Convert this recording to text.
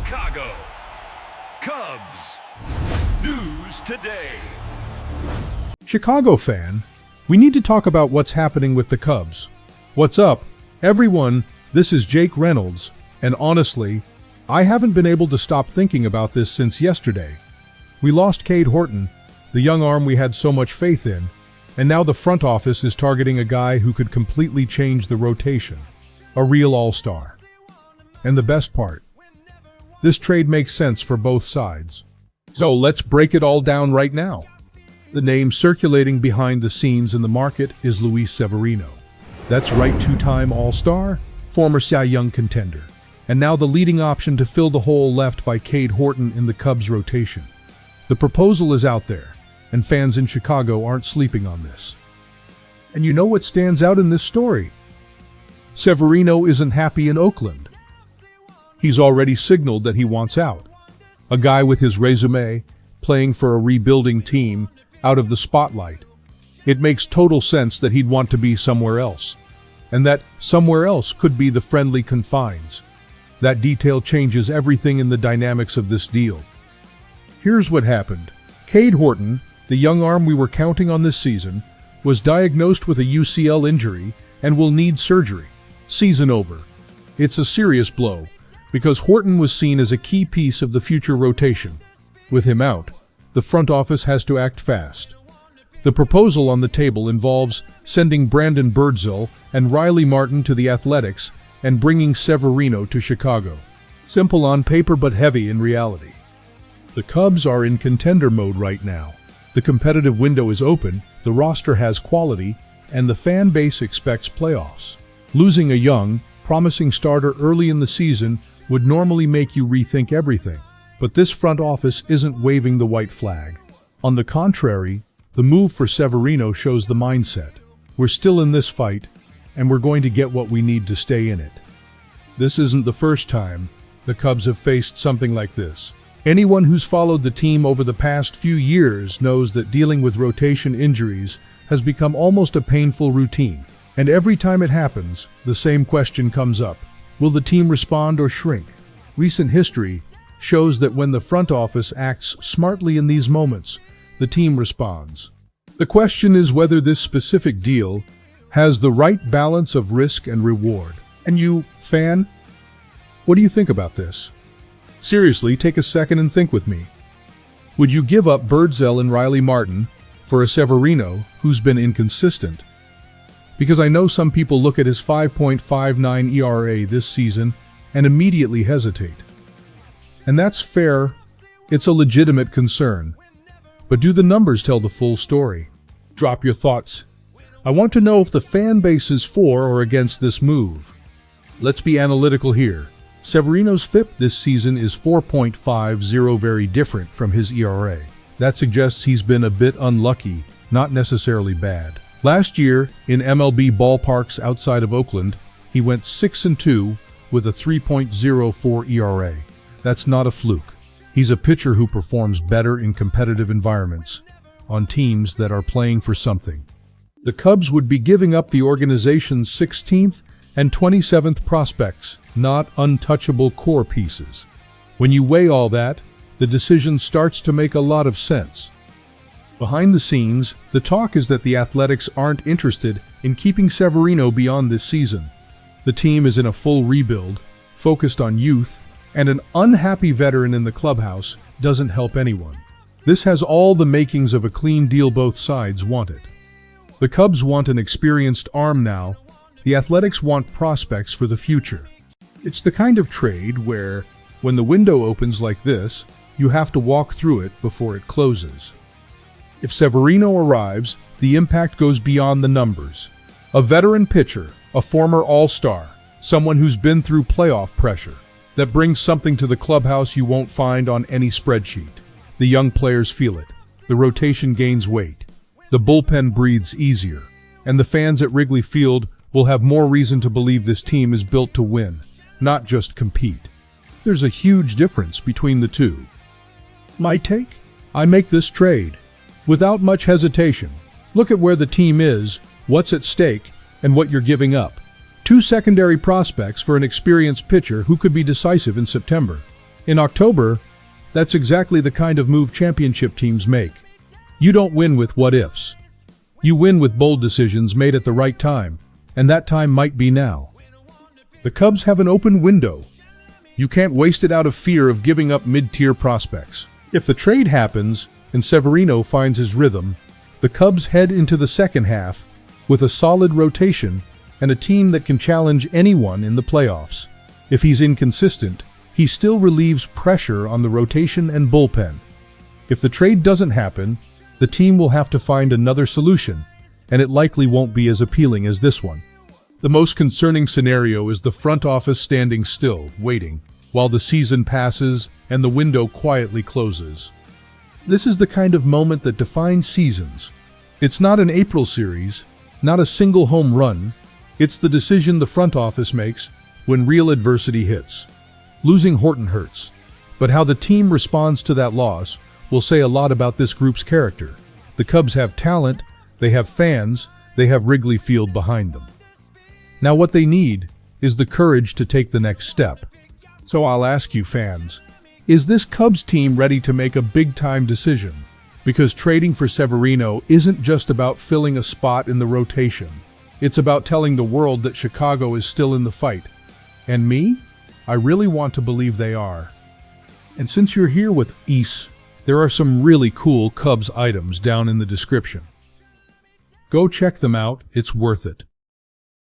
Chicago Cubs. News today. Chicago fan, we need to talk about what's happening with the Cubs. What's up, everyone? This is Jake Reynolds, and honestly, I haven't been able to stop thinking about this since yesterday. We lost Cade Horton, the young arm we had so much faith in, and now the front office is targeting a guy who could completely change the rotation. A real all-star. And the best part, this trade makes sense for both sides. So let's break it all down right now. The name circulating behind the scenes in the market is Luis Severino. That's right, two-time all-star, former Cy Young contender, and now the leading option to fill the hole left by Cade Horton in the Cubs rotation. The proposal is out there, and fans in Chicago aren't sleeping on this. And you know what stands out in this story? Severino isn't happy in Oakland. He's already signaled that he wants out. A guy with his resume, playing for a rebuilding team, out of the spotlight. It makes total sense that he'd want to be somewhere else. And that somewhere else could be the friendly confines. That detail changes everything in the dynamics of this deal. Here's what happened. Cade Horton, the young arm we were counting on this season, was diagnosed with a UCL injury and will need surgery. Season over. It's a serious blow, because Horton was seen as a key piece of the future rotation. With him out, the front office has to act fast. The proposal on the table involves sending Brandon Birdsell and Riley Martin to the Athletics and bringing Severino to Chicago. Simple on paper but heavy in reality. The Cubs are in contender mode right now. The competitive window is open, the roster has quality, and the fan base expects playoffs. Losing a young, promising starter early in the season would normally make you rethink everything. But this front office isn't waving the white flag. On the contrary, the move for Severino shows the mindset. We're still in this fight, and we're going to get what we need to stay in it. This isn't the first time the Cubs have faced something like this. Anyone who's followed the team over the past few years knows that dealing with rotation injuries has become almost a painful routine. And every time it happens, the same question comes up. Will the team respond or shrink? Recent history shows that when the front office acts smartly in these moments, the team responds. The question is whether this specific deal has the right balance of risk and reward. And you, fan, what do you think about this? Seriously, take a second and think with me. Would you give up Birdsell and Riley Martin for a Severino who's been inconsistent? Because I know some people look at his 5.59 ERA this season and immediately hesitate. And that's fair. It's a legitimate concern. But do the numbers tell the full story? Drop your thoughts. I want to know if the fan base is for or against this move. Let's be analytical here. Severino's FIP this season is 4.50, very different from his ERA. That suggests he's been a bit unlucky, not necessarily bad. Last year, in MLB ballparks outside of Oakland, he went 6-2 with a 3.04 ERA. That's not a fluke. He's a pitcher who performs better in competitive environments, on teams that are playing for something. The Cubs would be giving up the organization's 16th and 27th prospects, not untouchable core pieces. When you weigh all that, the decision starts to make a lot of sense. Behind the scenes, the talk is that the Athletics aren't interested in keeping Severino beyond this season. The team is in a full rebuild, focused on youth, and an unhappy veteran in the clubhouse doesn't help anyone. This has all the makings of a clean deal both sides wanted. The Cubs want an experienced arm now, the Athletics want prospects for the future. It's the kind of trade where, when the window opens like this, you have to walk through it before it closes. If Severino arrives, the impact goes beyond the numbers. A veteran pitcher, a former all-star, someone who's been through playoff pressure, that brings something to the clubhouse you won't find on any spreadsheet. The young players feel it. The rotation gains weight. The bullpen breathes easier. And the fans at Wrigley Field will have more reason to believe this team is built to win, not just compete. There's a huge difference between the two. My take? I make this trade without much hesitation. Look at where the team is, what's at stake, and what you're giving up. 2 secondary prospects for an experienced pitcher who could be decisive in September. In October, that's exactly the kind of move championship teams make. You don't win with what-ifs. You win with bold decisions made at the right time, and that time might be now. The Cubs have an open window. You can't waste it out of fear of giving up mid-tier prospects. If the trade happens and Severino finds his rhythm, the Cubs head into the second half with a solid rotation and a team that can challenge anyone in the playoffs. If he's inconsistent, he still relieves pressure on the rotation and bullpen. If the trade doesn't happen, the team will have to find another solution, and it likely won't be as appealing as this one. The most concerning scenario is the front office standing still, waiting, while the season passes and the window quietly closes. This is the kind of moment that defines seasons. It's not an April series, not a single home run. It's the decision the front office makes when real adversity hits. Losing Horton hurts, but how the team responds to that loss will say a lot about this group's character. The Cubs have talent, they have fans, they have Wrigley Field behind them. Now what they need is the courage to take the next step. So I'll ask you fans, is this Cubs team ready to make a big-time decision? Because trading for Severino isn't just about filling a spot in the rotation. It's about telling the world that Chicago is still in the fight. And me? I really want to believe they are. And since you're here with East, there are some really cool Cubs items down in the description. Go check them out, it's worth it.